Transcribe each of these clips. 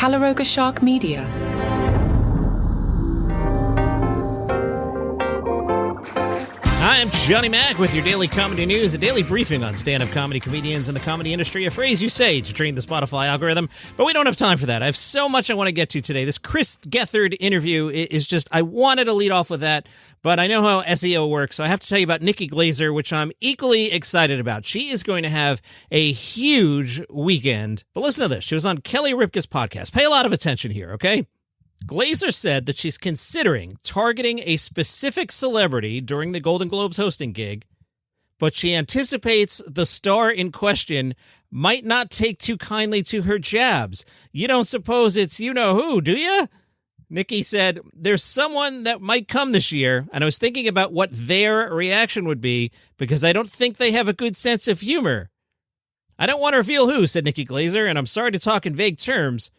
Calaroga Shark Media. Hi, I'm Johnny Mac with your daily comedy news, a daily briefing on stand-up comedy comedians in the comedy industry, a phrase you say to train the Spotify algorithm, but we don't have time for that. I have so much I want to get to today. This Chris Gethard interview is just, I wanted to lead off with that, but I know how SEO works, so I have to tell you about Nikki Glaser, which I'm equally excited about. She is going to have a huge weekend, but listen to this. She was on Kelly Ripka's podcast. Pay a lot of attention here, okay? Glaser said that she's considering targeting a specific celebrity during the Golden Globes hosting gig, but she anticipates the star in question might not take too kindly to her jabs. You don't suppose it's you-know-who, do you? Nikki said, there's someone that might come this year, and I was thinking about what their reaction would be because I don't think they have a good sense of humor. I don't want to reveal who, said Nikki Glaser, and I'm sorry to talk in vague terms,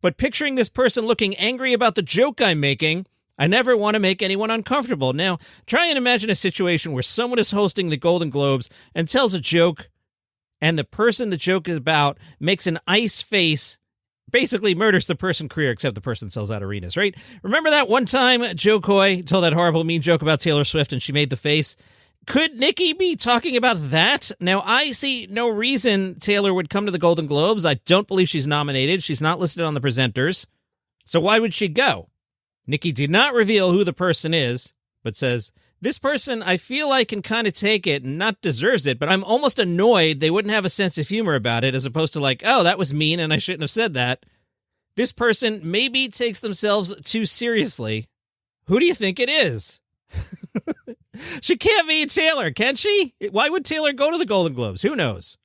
but picturing this person looking angry about the joke I'm making, I never want to make anyone uncomfortable. Now, try and imagine a situation where someone is hosting the Golden Globes and tells a joke, and the person the joke is about makes an ice face, basically murders the person's career, except the person sells out arenas, right? Remember that one time Joe Coy told that horrible, mean joke about Taylor Swift and she made the face? Could Nikki be talking about that? Now, I see no reason Taylor would come to the Golden Globes. I don't believe she's nominated. She's not listed on the presenters. So why would she go? Nikki did not reveal who the person is, but says, this person I feel I can kind of take it and not deserves it, but I'm almost annoyed they wouldn't have a sense of humor about it, as opposed to like, oh, that was mean and I shouldn't have said that. This person maybe takes themselves too seriously. Who do you think it is? She can't be Taylor, can she? Why would Taylor go to the Golden Globes? Who knows?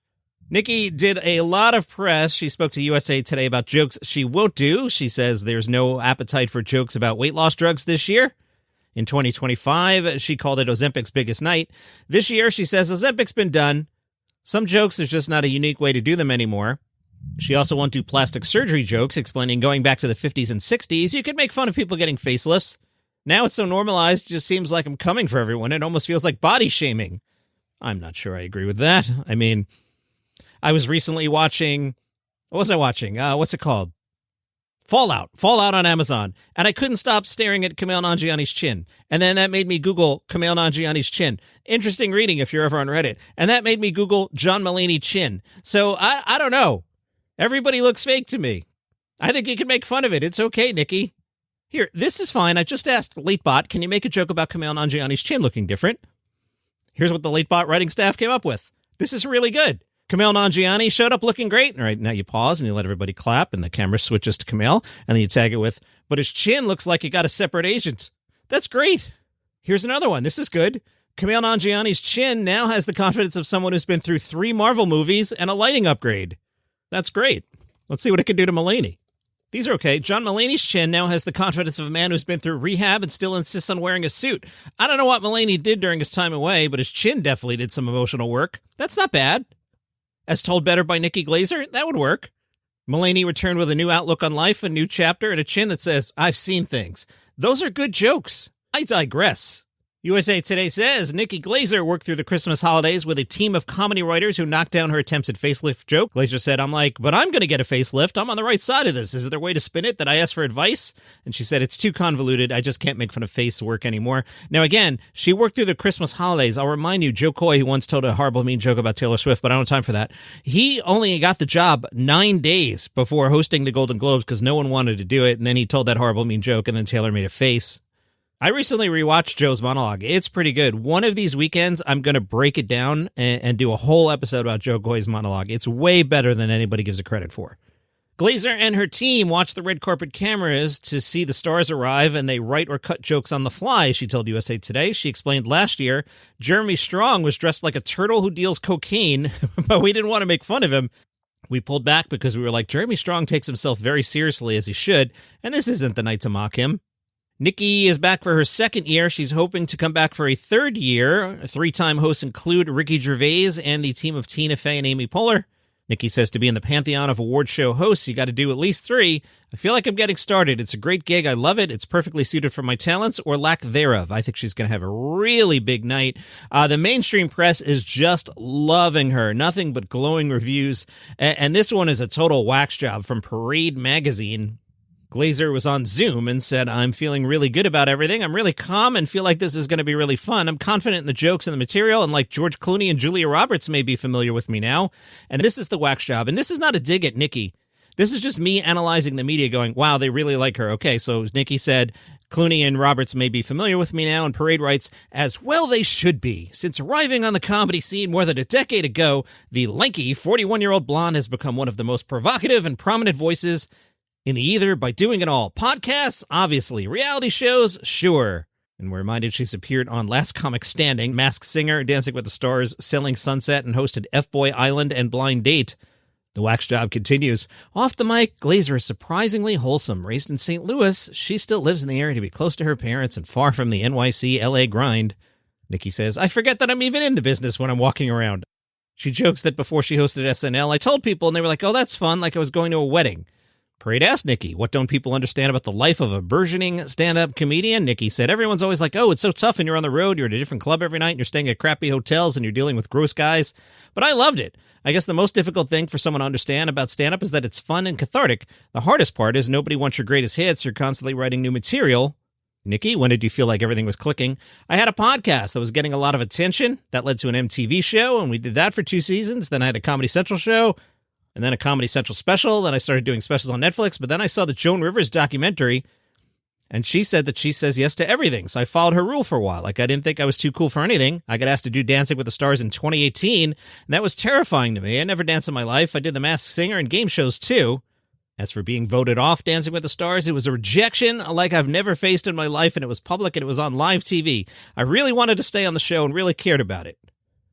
Nikki did a lot of press. She spoke to USA Today about jokes she won't do. She says there's no appetite for jokes about weight loss drugs this year. In 2025, she called it Ozempic's biggest night. This year, she says Ozempic's been done. Some jokes, there's just not a unique way to do them anymore. She also won't do plastic surgery jokes, explaining going back to the 50s and 60s, you could make fun of people getting facelifts. Now it's so normalized, it just seems like I'm coming for everyone. It almost feels like body shaming. I'm not sure I agree with that. I mean, I was recently watching, what was I watching? What's it called? Fallout on Amazon. And I couldn't stop staring at Kumail Nanjiani's chin. And then that made me Google Kumail Nanjiani's chin. Interesting reading if you're ever on Reddit. And that made me Google John Mulaney chin. So I don't know. Everybody looks fake to me. I think you can make fun of it. It's okay, Nikki. Here, this is fine. I just asked LateBot, can you make a joke about Kumail Nanjiani's chin looking different? Here's what the LateBot writing staff came up with. This is really good. Kumail Nanjiani showed up looking great. All right, now you pause and you let everybody clap and the camera switches to Kumail and then you tag it with, but his chin looks like it got a separate agent. That's great. Here's another one. This is good. Kumail Nanjiani's chin now has the confidence of someone who's been through 3 Marvel movies and a lighting upgrade. That's great. Let's see what it can do to Mulaney. These are okay. John Mulaney's chin now has the confidence of a man who's been through rehab and still insists on wearing a suit. I don't know what Mulaney did during his time away, but his chin definitely did some emotional work. That's not bad. As told better by Nikki Glaser, that would work. Mulaney returned with a new outlook on life, a new chapter, and a chin that says, I've seen things. Those are good jokes. I digress. USA Today says Nikki Glaser worked through the Christmas holidays with a team of comedy writers who knocked down her attempts at facelift joke. Glaser said, I'm but I'm going to get a facelift. I'm on the right side of this. Is there a way to spin it that I asked for advice? And she said, it's too convoluted. I just can't make fun of face work anymore. Now, again, she worked through the Christmas holidays. I'll remind you, Joe Coy, who once told a horrible, mean joke about Taylor Swift, but I don't have time for that. He only got the job 9 days before hosting the Golden Globes because no one wanted to do it. And then he told that horrible, mean joke, and then Taylor made a face. I recently rewatched Joe's monologue. It's pretty good. One of these weekends, I'm going to break it down and do a whole episode about Joe Coy's monologue. It's way better than anybody gives it credit for. Glaser and her team watch the red carpet cameras to see the stars arrive, and they write or cut jokes on the fly, she told USA Today. She explained last year, Jeremy Strong was dressed like a turtle who deals cocaine, but we didn't want to make fun of him. We pulled back because we were like, Jeremy Strong takes himself very seriously, as he should, and this isn't the night to mock him. Nikki is back for her 2nd year. She's hoping to come back for a 3rd year. 3-time hosts include Ricky Gervais and the team of Tina Fey and Amy Poehler. Nikki says to be in the pantheon of award show hosts, you got to do at least 3. I feel like I'm getting started. It's a great gig. I love it. It's perfectly suited for my talents or lack thereof. I think she's going to have a really big night. The mainstream press is just loving her. Nothing but glowing reviews. And this one is a total wax job from Parade Magazine. Glaser was on Zoom and said, I'm feeling really good about everything. I'm really calm and feel like this is going to be really fun. I'm confident in the jokes and the material, and like George Clooney and Julia Roberts may be familiar with me now. And this is the wax job. And this is not a dig at Nikki. This is just me analyzing the media going, wow, they really like her. Okay, so Nikki said, Clooney and Roberts may be familiar with me now, and Parade writes, as well they should be. Since arriving on the comedy scene more than a decade ago, the lanky 41-year-old blonde has become one of the most provocative and prominent voices in the ether by doing it all. Podcasts, obviously. Reality shows, sure. And we're reminded she's appeared on Last Comic Standing, Masked Singer, Dancing with the Stars, Selling Sunset, and hosted F-Boy Island and Blind Date. The wax job continues. Off the mic, Glaser is surprisingly wholesome. Raised in St. Louis, she still lives in the area to be close to her parents and far from the NYC LA grind. Nikki says, I forget that I'm even in the business when I'm walking around. She jokes that before she hosted SNL, I told people and they were like, oh, that's fun, like I was going to a wedding. Parade asked Nikki, what don't people understand about the life of a burgeoning stand-up comedian? Nikki said, everyone's always like, oh, it's so tough and you're on the road, you're at a different club every night, and you're staying at crappy hotels, and you're dealing with gross guys. But I loved it. I guess the most difficult thing for someone to understand about stand-up is that it's fun and cathartic. The hardest part is nobody wants your greatest hits. You're constantly writing new material. Nikki, when did you feel like everything was clicking? I had a podcast that was getting a lot of attention. That led to an MTV show, and we did that for 2 seasons. Then I had a Comedy Central show, and then a Comedy Central special. Then I started doing specials on Netflix. But then I saw the Joan Rivers documentary, and she said that she says yes to everything. So I followed her rule for a while. Like, I didn't think I was too cool for anything. I got asked to do Dancing with the Stars in 2018, and that was terrifying to me. I never danced in my life. I did The Masked Singer and game shows, too. As for being voted off Dancing with the Stars, it was a rejection like I've never faced in my life, and it was public, and it was on live TV. I really wanted to stay on the show and really cared about it.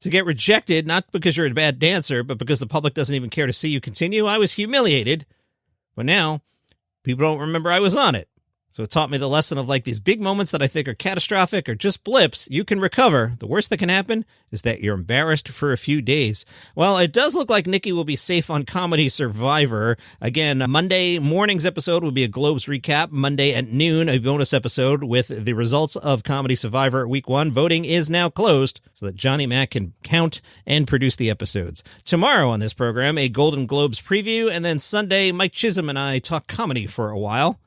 To get rejected, not because you're a bad dancer, but because the public doesn't even care to see you continue, I was humiliated. But now, people don't remember I was on it. So it taught me the lesson of, like, these big moments that I think are catastrophic or just blips, you can recover. The worst that can happen is that you're embarrassed for a few days. Well, it does look like Nikki will be safe on Comedy Survivor. Again, Monday morning's episode will be a Globes recap. Monday at noon, a bonus episode with the results of Comedy Survivor Week 1. Voting is now closed so that Johnny Mac can count and produce the episodes. Tomorrow on this program, a Golden Globes preview, and then Sunday, Mike Chisholm and I talk comedy for a while.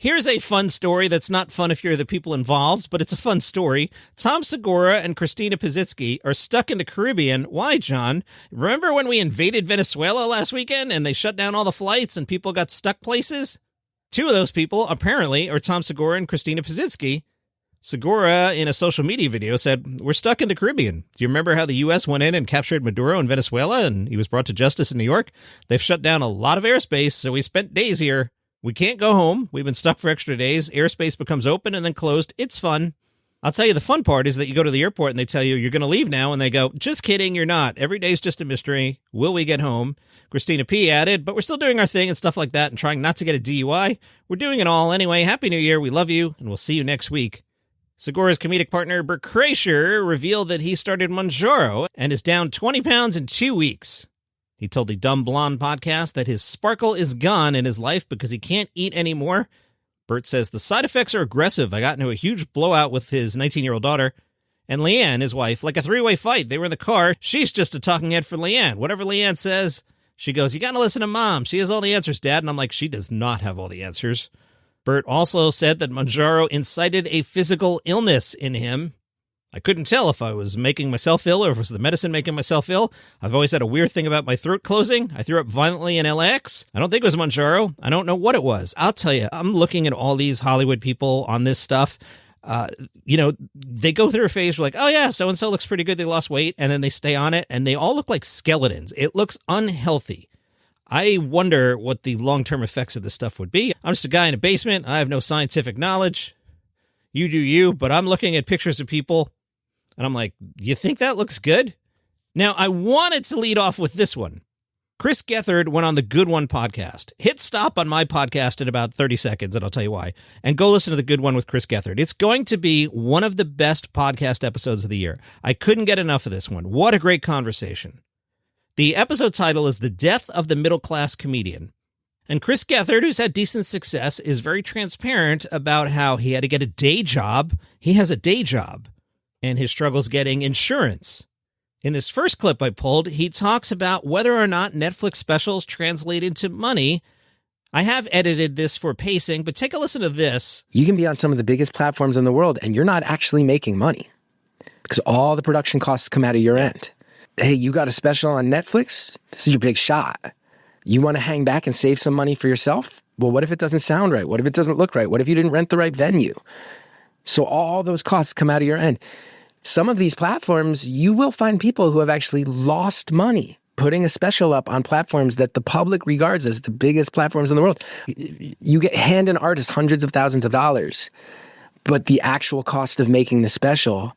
Here's a fun story that's not fun if you're the people involved, but it's a fun story. Tom Segura and Christina Pazitsky are stuck in the Caribbean. Why, John? Remember when we invaded Venezuela last weekend and they shut down all the flights and people got stuck places? 2 of those people, apparently, are Tom Segura and Christina Pazitsky. Segura, in a social media video, said, we're stuck in the Caribbean. Do you remember how the U.S. went in and captured Maduro in Venezuela and he was brought to justice in New York? They've shut down a lot of airspace, so we spent days here. We can't go home. We've been stuck for extra days. Airspace becomes open and then closed. It's fun. I'll tell you, the fun part is that you go to the airport and they tell you you're going to leave now, and they go, just kidding, you're not. Every day's just a mystery. Will we get home? Christina P. added, but we're still doing our thing and stuff like that and trying not to get a DUI. We're doing it all anyway. Happy New Year. We love you, and we'll see you next week. Segura's comedic partner, Bert Kreischer, revealed that he started Mounjaro and is down 20 pounds in 2 weeks. He told the Dumb Blonde podcast that his sparkle is gone in his life because he can't eat anymore. Bert says the side effects are aggressive. I got into a huge blowout with his 19-year-old daughter. And Leanne, his wife, like a 3-way fight. They were in the car. She's just a talking head for Leanne. Whatever Leanne says, she goes, you got to listen to Mom. She has all the answers, Dad. And I'm like, she does not have all the answers. Bert also said that Mounjaro incited a physical illness in him. I couldn't tell if I was making myself ill or if it was the medicine making myself ill. I've always had a weird thing about my throat closing. I threw up violently in LAX. I don't think it was Mounjaro. I don't know what it was. I'll tell you, I'm looking at all these Hollywood people on this stuff. They go through a phase where like, oh yeah, so-and-so looks pretty good. They lost weight, and then they stay on it, and they all look like skeletons. It looks unhealthy. I wonder what the long-term effects of this stuff would be. I'm just a guy in a basement. I have no scientific knowledge. You do you, but I'm looking at pictures of people, and I'm like, you think that looks good? Now, I wanted to lead off with this one. Chris Gethard went on the Good One podcast. Hit stop on my podcast in about 30 seconds, and I'll tell you why. And go listen to the Good One with Chris Gethard. It's going to be one of the best podcast episodes of the year. I couldn't get enough of this one. What a great conversation. The episode title is The Death of the Middle Class Comedian. And Chris Gethard, who's had decent success, is very transparent about how he had to get a day job. He has a day job and his struggles getting insurance. In this first clip I pulled, he talks about whether or not Netflix specials translate into money. I have edited this for pacing, but take a listen to this. You can be on some of the biggest platforms in the world and you're not actually making money because all the production costs come out of your end. Hey, you got a special on Netflix? This is your big shot. You want to hang back and save some money for yourself? Well, what if it doesn't sound right? What if it doesn't look right? What if you didn't rent the right venue? So all those costs come out of your end. Some of these platforms, you will find people who have actually lost money putting a special up on platforms that the public regards as the biggest platforms in the world. You get hand an artist hundreds of thousands of dollars, but the actual cost of making the special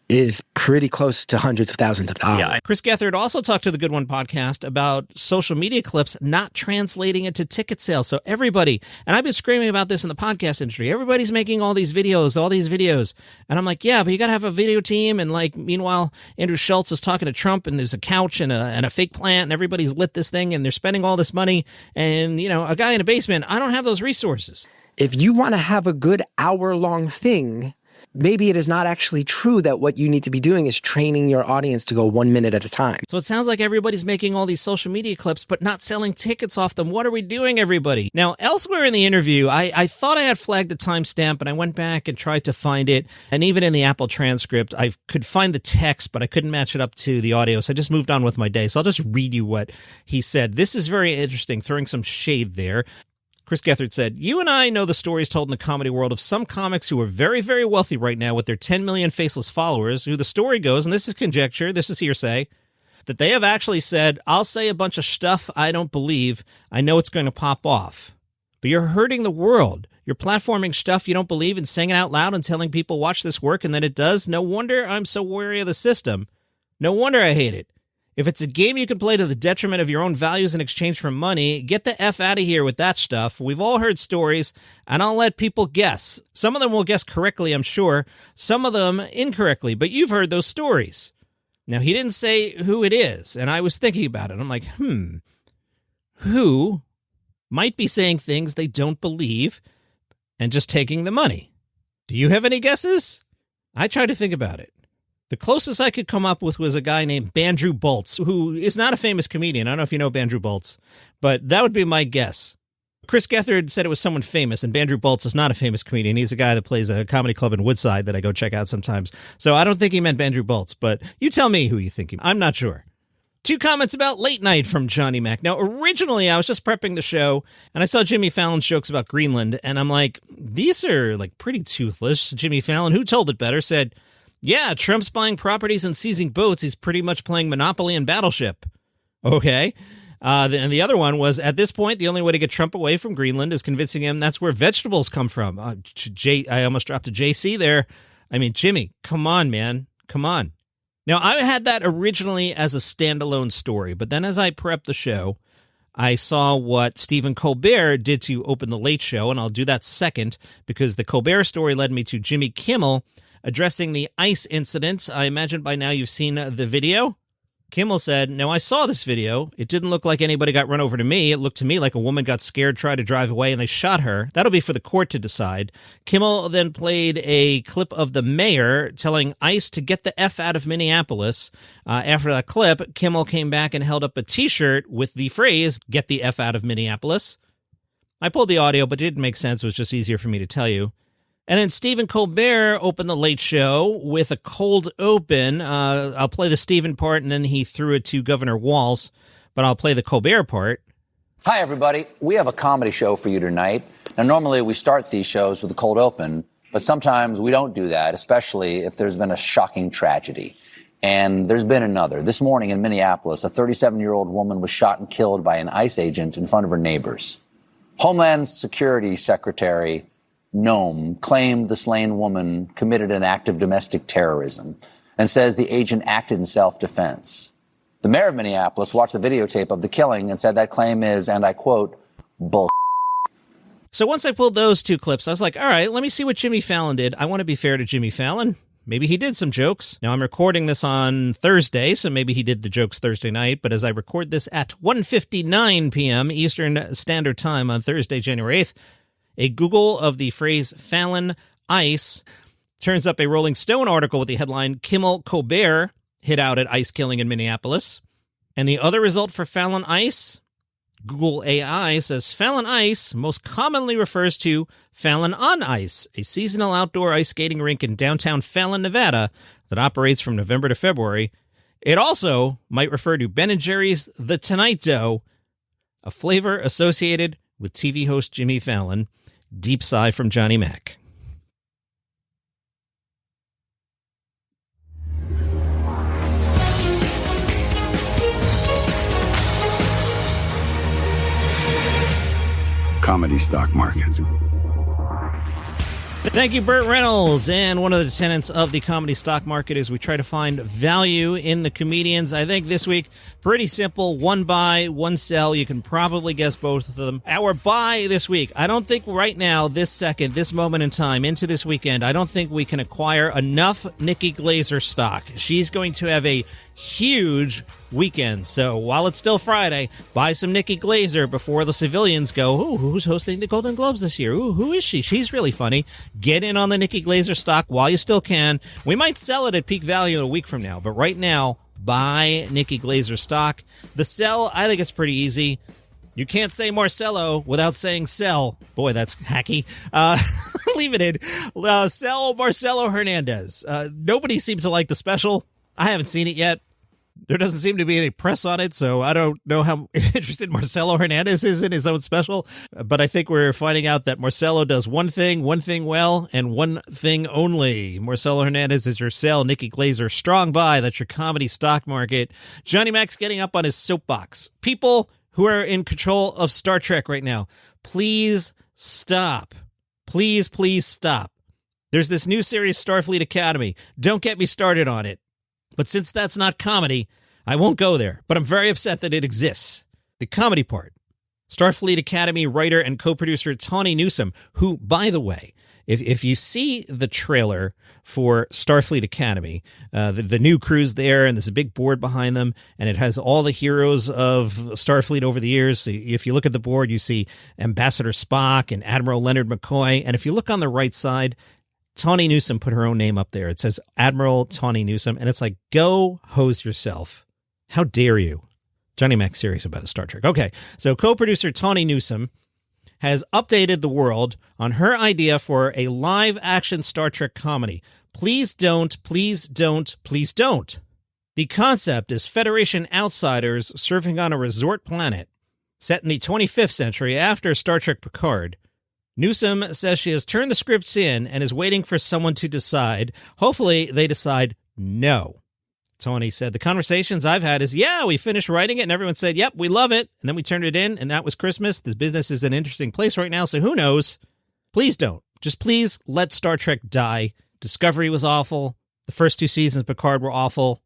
is pretty close to hundreds of thousands of dollars. Yeah. Chris Gethard also talked to the Good One podcast about social media clips not translating into ticket sales. So everybody, and I've been screaming about this in the podcast industry, everybody's making all these videos. And I'm like, yeah, but you got to have a video team. And like, meanwhile, Andrew Schultz is talking to Trump and there's a couch and a fake plant and everybody's lit this thing and they're spending all this money. And, you know, a guy in a basement, I don't have those resources. If you want to have a good hour-long thing, maybe it is not actually true that what you need to be doing is training your audience to go 1 minute at a time. So it sounds like everybody's making all these social media clips, but not selling tickets off them. What are we doing, everybody? Now, elsewhere in the interview, I thought I had flagged a timestamp, and I went back and tried to find it. And even in the Apple transcript, I could find the text, but I couldn't match it up to the audio. So I just moved on with my day. So I'll just read you what he said. This is very interesting, throwing some shade there. Chris Gethard said, "You and I know the stories told in the comedy world of some comics who are very, very wealthy right now with their 10 million faceless followers, who the story goes, and this is conjecture, this is hearsay, that they have actually said, I'll say a bunch of stuff I don't believe. I know it's going to pop off. But you're hurting the world. You're platforming stuff you don't believe and saying it out loud and telling people watch this work, and then it does. No wonder I'm so wary of the system. No wonder I hate it. If it's a game you can play to the detriment of your own values in exchange for money, get the F out of here with that stuff. We've all heard stories, and I'll let people guess. Some of them will guess correctly, I'm sure. Some of them incorrectly, but you've heard those stories." Now, he didn't say who it is, and I was thinking about it. I'm like, who might be saying things they don't believe and just taking the money? Do you have any guesses? I tried to think about it. The closest I could come up with was a guy named Bandrew Bolts, who is not a famous comedian. I don't know if you know Bandrew Bolts, but that would be my guess. Chris Gethard said it was someone famous, and Bandrew Bolts is not a famous comedian. He's a guy that plays a comedy club in Woodside that I go check out sometimes. So I don't think he meant Bandrew Bolts, but you tell me who you think I'm not sure. 2 comments about late night from Johnny Mac. Now, originally, I was just prepping the show, and I saw Jimmy Fallon's jokes about Greenland, and I'm like, these are like pretty toothless. Jimmy Fallon, who told it better, said, "Yeah, Trump's buying properties and seizing boats. He's pretty much playing Monopoly and Battleship." Okay. And the other one was, at this point, the only way to get Trump away from Greenland is convincing him that's where vegetables come from. I almost dropped a JC there. I mean, Jimmy, come on, man. Come on. Now, I had that originally as a standalone story, but then as I prepped the show, I saw what Stephen Colbert did to open the Late Show, and I'll do that second, because the Colbert story led me to Jimmy Kimmel addressing the ICE incident. I imagine by now you've seen the video. Kimmel said, "No, I saw this video. It didn't look like anybody got run over to me. It looked to me like a woman got scared, tried to drive away, and they shot her. That'll be for the court to decide." Kimmel then played a clip of the mayor telling ICE to get the F out of Minneapolis. After that clip, Kimmel came back and held up a T-shirt with the phrase, "Get the F out of Minneapolis." I pulled the audio, but it didn't make sense. It was just easier for me to tell you. And then Stephen Colbert opened the Late Show with a cold open. I'll play the Stephen part, and then he threw it to Governor Walz, but I'll play the Colbert part. Hi, everybody. We have a comedy show for you tonight. Now, normally we start these shows with a cold open, but sometimes we don't do that, especially if there's been a shocking tragedy. And there's been another. This morning in Minneapolis, a 37-year-old woman was shot and killed by an ICE agent in front of her neighbors. Homeland Security Secretary Noem claimed the slain woman committed an act of domestic terrorism and says the agent acted in self-defense. The mayor of Minneapolis watched the videotape of the killing and said that claim is, and I quote, bull. So once I pulled those 2 clips, I was like, all right, let me see what Jimmy Fallon did. I want to be fair to Jimmy Fallon. Maybe he did some jokes. Now, I'm recording this on Thursday, so maybe he did the jokes Thursday night. But as I record this at 1:59 p.m. Eastern Standard Time on Thursday, January 8th, a Google of the phrase Fallon Ice turns up a Rolling Stone article with the headline, Kimmel Colbert hit out at ice killing in Minneapolis. And the other result for Fallon Ice, Google AI says Fallon Ice most commonly refers to Fallon on Ice, a seasonal outdoor ice skating rink in downtown Fallon, Nevada that operates from November to February. It also might refer to Ben & Jerry's The Tonight Dough, a flavor associated with TV host Jimmy Fallon. Deep sigh from Johnny Mac. Comedy stock market. Thank you, Burt Reynolds. And one of the tenets of the comedy stock market is we try to find value in the comedians. I think this week, pretty simple. One buy, one sell. You can probably guess both of them. Our buy this week, I don't think right now, this second, this moment in time, into this weekend, I don't think we can acquire enough Nikki Glaser stock. She's going to have a huge weekend. So while it's still Friday, buy some Nikki Glaser before the civilians go, ooh, who's hosting the Golden Globes this year? Ooh, who is she? She's really funny. Get in on the Nikki Glaser stock while you still can. We might sell it at peak value a week from now, but right now, buy Nikki Glaser stock. The sell, I think it's pretty easy. You can't say Marcelo without saying sell. Boy, that's hacky. Leave it in. Sell Marcelo Hernandez. Nobody seems to like the special. I haven't seen it yet. There doesn't seem to be any press on it, so I don't know how interested Marcelo Hernandez is in his own special. But I think we're finding out that Marcelo does one thing well, and one thing only. Marcelo Hernandez is your sell. Nikki Glaser, strong buy. That's your comedy stock market. Johnny Mac's getting up on his soapbox. People who are in control of Star Trek right now, please stop. Please stop. There's this new series, Starfleet Academy. Don't get me started on it. But since that's not comedy, I won't go there. But I'm very upset that it exists. The comedy part. Starfleet Academy writer and co-producer Tawny Newsome, who, by the way, if you see the trailer for Starfleet Academy, the new crew's there, and there's a big board behind them, and it has all the heroes of Starfleet over the years. So if you look at the board, you see Ambassador Spock and Admiral Leonard McCoy. And if you look on the right side, Tawny Newsome put her own name up there. It says Admiral Tawny Newsome, and it's like, go hose yourself. How dare you? Johnny Mac's serious about his Star Trek. Okay, so co-producer Tawny Newsome has updated the world on her idea for a live-action Star Trek comedy. Please don't. The concept is Federation outsiders surfing on a resort planet set in the 25th century after Star Trek Picard. Newsome says she has turned the scripts in and is waiting for someone to decide. Hopefully, they decide no. Tawny said, the conversations I've had is, yeah, we finished writing it, and everyone said, yep, we love it. And then we turned it in, and that was Christmas. This business is an interesting place right now, so who knows? Please don't. Just please let Star Trek die. Discovery was awful. The first 2 seasons of Picard were awful.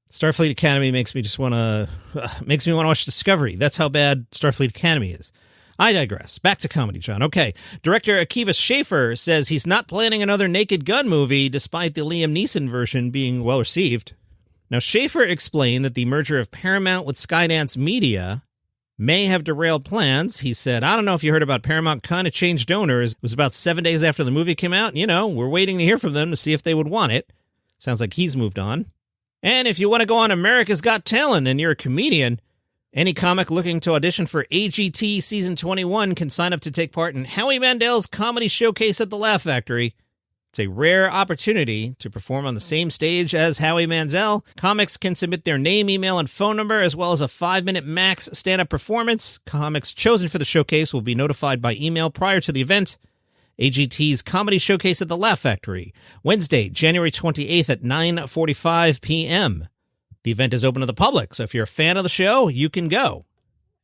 Starfleet Academy makes me want to watch Discovery. That's how bad Starfleet Academy is. I digress. Back to comedy, John. Okay. Director Akiva Schaffer says he's not planning another Naked Gun movie, despite the Liam Neeson version being well received. Now, Schaffer explained that the merger of Paramount with Skydance Media may have derailed plans. He said, I don't know if you heard about Paramount kind of changed owners. It was about 7 days after the movie came out. You know, we're waiting to hear from them to see if they would want it. Sounds like he's moved on. And if you want to go on America's Got Talent and you're a comedian, any comic looking to audition for AGT Season 21 can sign up to take part in Howie Mandel's comedy showcase at the Laugh Factory. It's a rare opportunity to perform on the same stage as Howie Mandel. Comics can submit their name, email, and phone number, as well as a 5-minute max stand-up performance. Comics chosen for the showcase will be notified by email prior to the event. AGT's comedy showcase at the Laugh Factory, Wednesday, January 28th at 9:45 p.m. The event is open to the public, so if you're a fan of the show, you can go.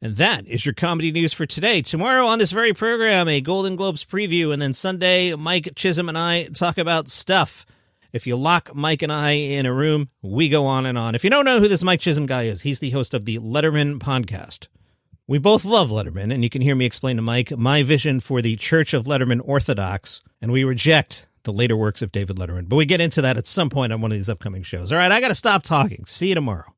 And that is your comedy news for today. Tomorrow on this very program, a Golden Globes preview, and then Sunday, Mike Chisholm and I talk about stuff. If you lock Mike and I in a room, we go on and on. If you don't know who this Mike Chisholm guy is, he's the host of the Letterman podcast. We both love Letterman, and you can hear me explain to Mike my vision for the Church of Letterman Orthodox, and we reject the later works of David Letterman. But we get into that at some point on one of these upcoming shows. All right, I got to stop talking. See you tomorrow.